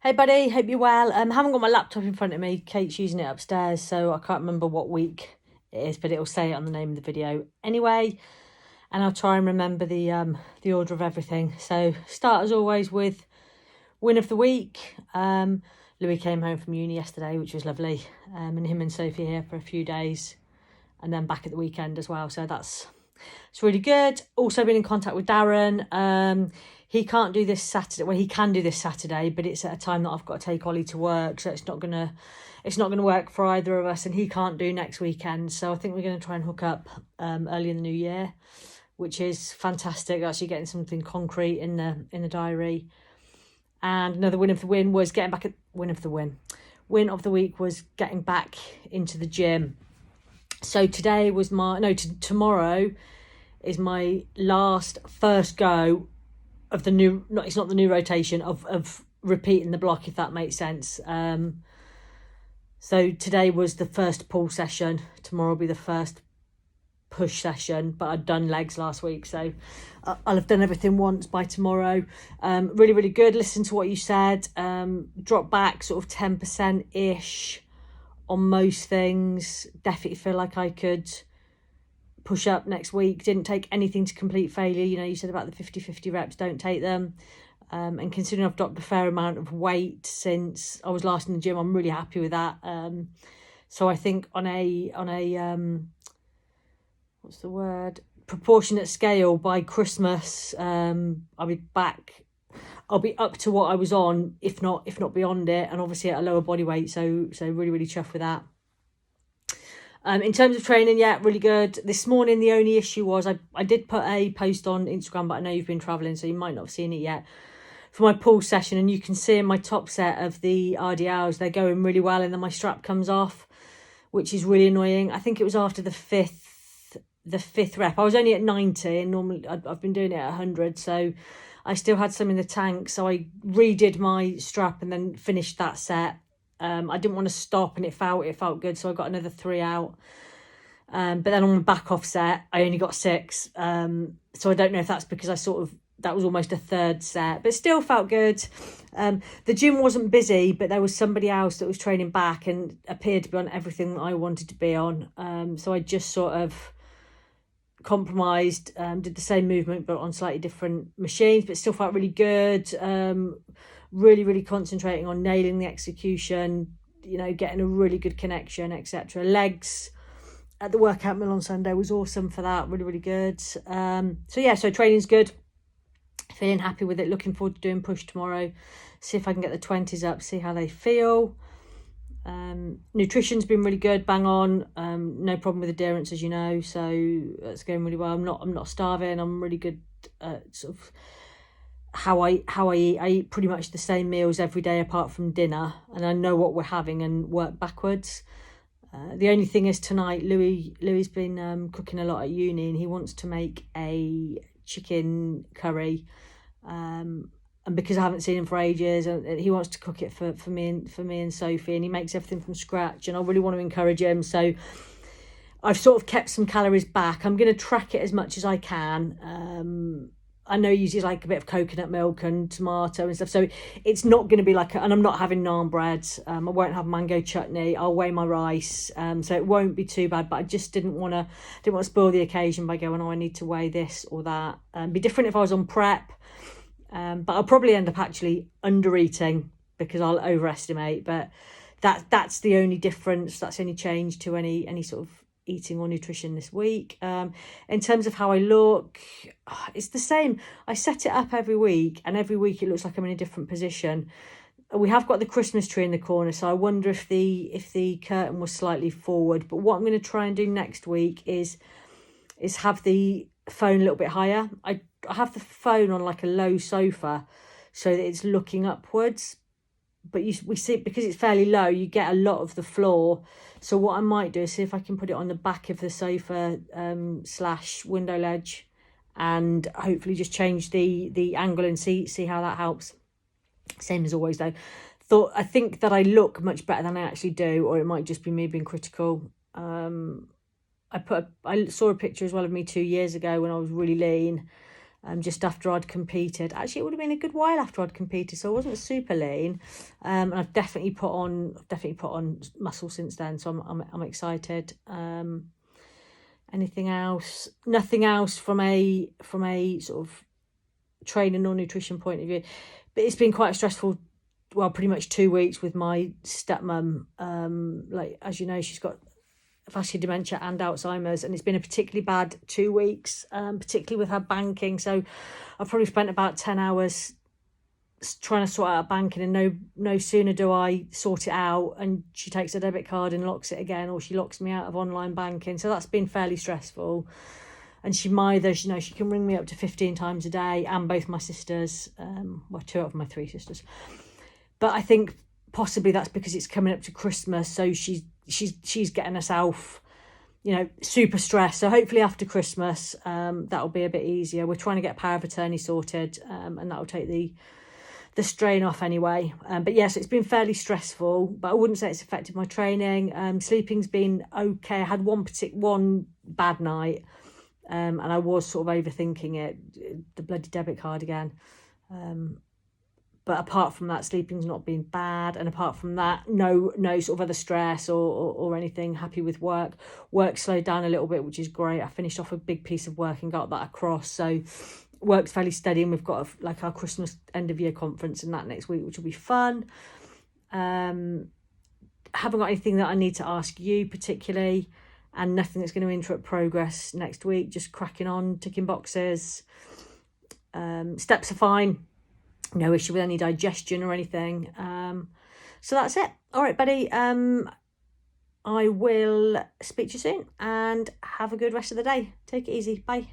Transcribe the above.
Hey buddy, hope you're well. Haven't got my laptop in front of me. Kate's using it upstairs, so I can't remember what week it is, but it'll say it on the name of the video anyway. And I'll try and remember the order of everything. So start as always with win of the week. Louis came home from uni yesterday, which was lovely. And him and Sophie here for a few days, and then back at the weekend as well. So it's really good. Also been in contact with Darren. He can't do this Saturday. Well, he can do this Saturday, but it's at a time that I've got to take Ollie to work, so it's not gonna work for either of us. And he can't do next weekend, so I think we're gonna try and hook up early in the new year, which is fantastic. Actually, getting something concrete in the diary. And another win of the week was getting back into the gym. So tomorrow is my first go of the new, it's not the new rotation, of repeating the block, if that makes sense. So today was the first pull session. Tomorrow will be the first push session, but I'd done legs last week, so I'll have done everything once by tomorrow. Really, really good. Listen to what you said. Drop back sort of 10%-ish on most things. Definitely feel like I could push up next week. Didn't take anything to complete failure. You said about the 50-50 reps, don't take them. And considering I've dropped a fair amount of weight since I was last in the gym, I'm really happy with that. So I think on a what's the word, proportionate scale, by Christmas, I'll be back. I'll be up to what I was on, if not beyond it, and obviously at a lower body weight. So really, really chuffed with that. In terms of training, yeah, really good. This morning, the only issue was I did put a post on Instagram, but I know you've been travelling, so you might not have seen it yet, for my pull session. And you can see in my top set of the RDLs, they're going really well, and then my strap comes off, which is really annoying. I think it was after the fifth rep. I was only at 90, and normally I've been doing it at 100, so I still had some in the tank. So I redid my strap and then finished that set. I didn't want to stop, and it felt good, so I got another 3 out. But then on the back off set, I only got 6. So I don't know if that's because that was almost a third set, but still felt good. The gym wasn't busy, but there was somebody else that was training back and appeared to be on everything that I wanted to be on. So I just sort of compromised, did the same movement but on slightly different machines, but still felt really good. Really, really concentrating on nailing the execution, getting a really good connection, etc. Legs at the workout mill on Sunday was awesome for that. Really, really good. So training's good. Feeling happy with it. Looking forward to doing push tomorrow. See if I can get the 20s up, see how they feel. Nutrition's been really good, bang on. No problem with adherence, as you know, so that's going really well. I'm not starving. I'm really good at sort of how I eat. I eat pretty much the same meals every day apart from dinner, and I know what we're having and work backwards. The only thing is tonight, Louis's been cooking a lot at uni, and he wants to make a chicken curry. And because I haven't seen him for ages, and he wants to cook it for me and Sophie, and he makes everything from scratch, and I really want to encourage him. So I've sort of kept some calories back. I'm going to track it as much as I can. I know he uses like a bit of coconut milk and tomato and stuff, so it's not going to be and I'm not having naan bread. I won't have mango chutney. I'll weigh my rice, so it won't be too bad. But I just didn't want to spoil the occasion by going, I need to weigh this or that. Be different if I was on prep, but I'll probably end up actually under eating because I'll overestimate. But that's the only difference. That's the only change to any sort of eating or nutrition this week. In terms of how I look, it's the same. I set it up every week, and every week it looks like I'm in a different position. We have got the Christmas tree in the corner, so I wonder if the curtain was slightly forward. But what I'm going to try and do next week is have the phone a little bit higher. I have the phone on like a low sofa so that it's looking upwards, but we see, because it's fairly low, you get a lot of the floor. So what I might do is see if I can put it on the back of the sofa / window ledge, and hopefully just change the angle and see how that helps. Same as always though. I think that I look much better than I actually do, or it might just be me being critical. I saw a picture as well of me 2 years ago when I was really lean, just after I'd competed. Actually, it would have been a good while after I'd competed, so I wasn't super lean. And I've definitely put on muscle since then, so I'm excited. Anything else? Nothing else from a sort of training or nutrition point of view, but it's been quite a stressful, well, pretty much 2 weeks with my stepmom. Like, as you know, she's got vascular dementia and Alzheimer's, and it's been a particularly bad 2 weeks, particularly with her banking. So I've probably spent about 10 hours trying to sort out banking, and no sooner do I sort it out and she takes a debit card and locks it again, or she locks me out of online banking. So that's been fairly stressful. And she mithers, she can ring me up to 15 times a day, and both my sisters, well, 2 out of my 3 sisters. But I think possibly that's because it's coming up to Christmas, so she's getting herself, super stressed. So hopefully after Christmas, that'll be a bit easier. We're trying to get power of attorney sorted, and that'll take the strain off anyway. But yes, it's been fairly stressful, but I wouldn't say it's affected my training. Sleeping's been okay. I had one bad night, and I was sort of overthinking it, the bloody debit card again. But apart from that, sleeping's not been bad. And apart from that, no sort of other stress or anything. Happy with work. Work slowed down a little bit, which is great. I finished off a big piece of work and got that across. So work's fairly steady, and we've got our Christmas end of year conference and that next week, which will be fun. Haven't got anything that I need to ask you particularly, and nothing that's going to interrupt progress next week. Just cracking on, ticking boxes. Steps are fine. No issue with any digestion or anything. So that's it. All right, buddy. I will speak to you soon, and have a good rest of the day. Take it easy. Bye.